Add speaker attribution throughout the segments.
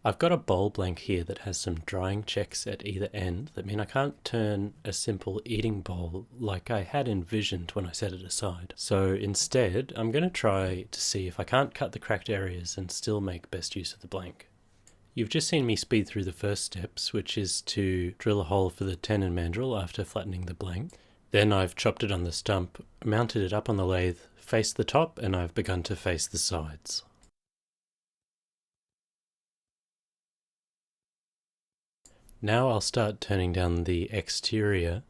Speaker 1: I've got a bowl blank here that has some drying checks at either end that mean I can't turn a simple eating bowl like I had envisioned when I set it aside. So instead, I'm going to try to see if I can't cut the cracked areas and still make best use of the blank. You've just seen me speed through the first steps, which is to drill a hole for the tenon mandrel after flattening the blank. Then I've chopped it on the stump, mounted it up on the lathe, faced the top, and I've begun to face the sides. Now I'll start turning down the exterior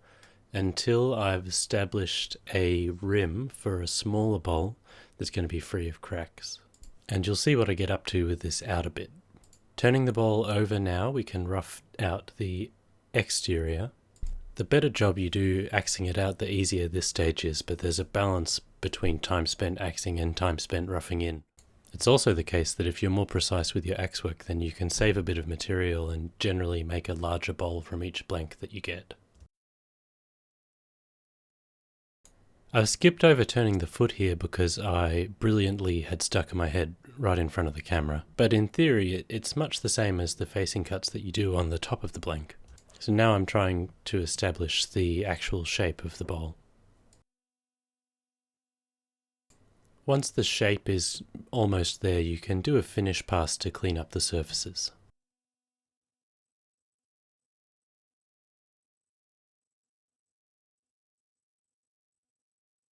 Speaker 1: until I've established a rim for a smaller bowl that's going to be free of cracks. And you'll see what I get up to with this outer bit. Turning the bowl over now, we can rough out the exterior. The better job you do axing it out, the easier this stage is, but there's a balance between time spent axing and time spent roughing in. It's also the case that if you're more precise with your axe work, then you can save a bit of material and generally make a larger bowl from each blank that you get. I've skipped over turning the foot here because I brilliantly had stuck my head right in front of the camera, but in theory it's much the same as the facing cuts that you do on the top of the blank. So now I'm trying to establish the actual shape of the bowl. Once the shape is almost there, you can do a finish pass to clean up the surfaces.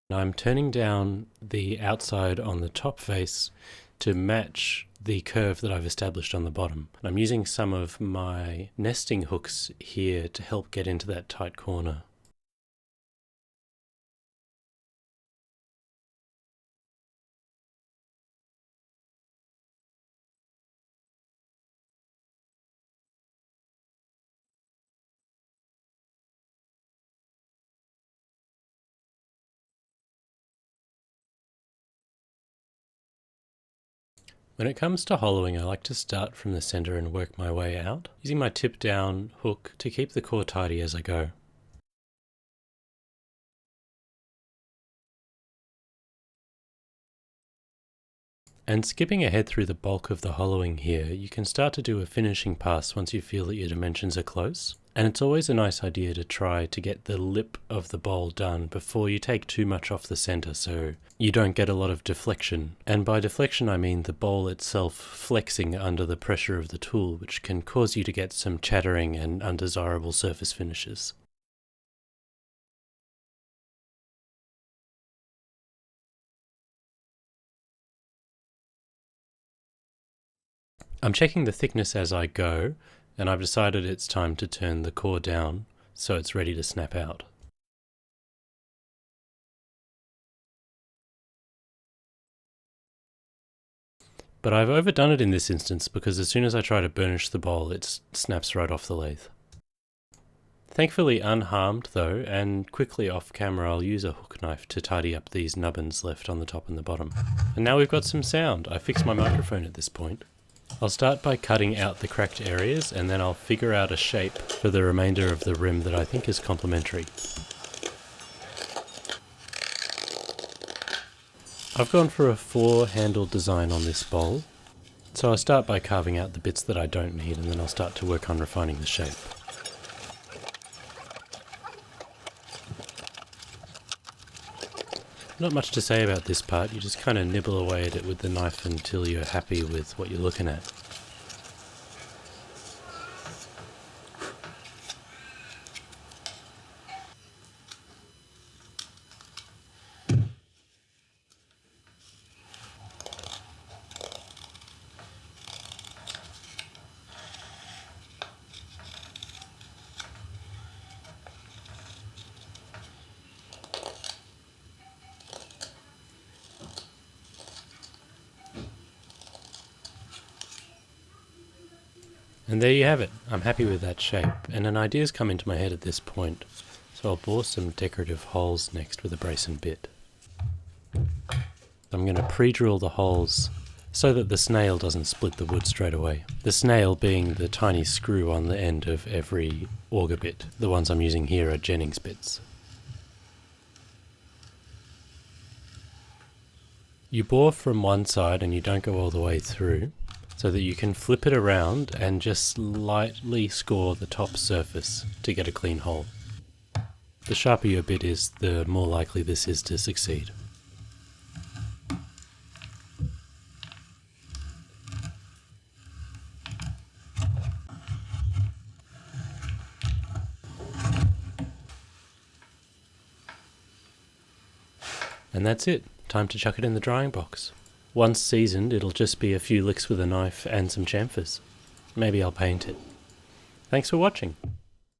Speaker 1: I'm turning down the outside on the top face to match the curve that I've established on the bottom. I'm using some of my nesting hooks here to help get into that tight corner. When it comes to hollowing, I like to start from the center and work my way out, using my tip down hook to keep the core tidy as I go. And skipping ahead through the bulk of the hollowing here, you can start to do a finishing pass once you feel that your dimensions are close. And it's always a nice idea to try to get the lip of the bowl done before you take too much off the center so you don't get a lot of deflection. And by deflection I mean the bowl itself flexing under the pressure of the tool, which can cause you to get some chattering and undesirable surface finishes. I'm checking the thickness as I go, and I've decided it's time to turn the core down so it's ready to snap out. But I've overdone it in this instance because as soon as I try to burnish the bowl, it snaps right off the lathe. Thankfully unharmed though, and quickly off camera I'll use a hook knife to tidy up these nubbins left on the top and the bottom. And now we've got some sound. I fixed my microphone at this point. I'll start by cutting out the cracked areas and then I'll figure out a shape for the remainder of the rim that I think is complementary. I've gone for a 4-handle design on this bowl, so I'll start by carving out the bits that I don't need and then I'll start to work on refining the shape. Not much to say about this part, you just kind of nibble away at it with the knife until you're happy with what you're looking at. And there you have it. I'm happy with that shape, and an idea's come into my head at this point, so I'll bore some decorative holes next with a brace and bit. I'm going to pre-drill the holes so that the snail doesn't split the wood straight away. The snail being the tiny screw on the end of every auger bit. The ones I'm using here are Jennings bits. You bore from one side and you don't go all the way through. so that you can flip it around and just slightly score the top surface to get a clean hole. The sharper your bit is, the more likely this is to succeed. And that's it. Time to chuck it in the drying box. Once seasoned, it'll just be a few licks with a knife and some chamfers. Maybe I'll paint it. Thanks for watching.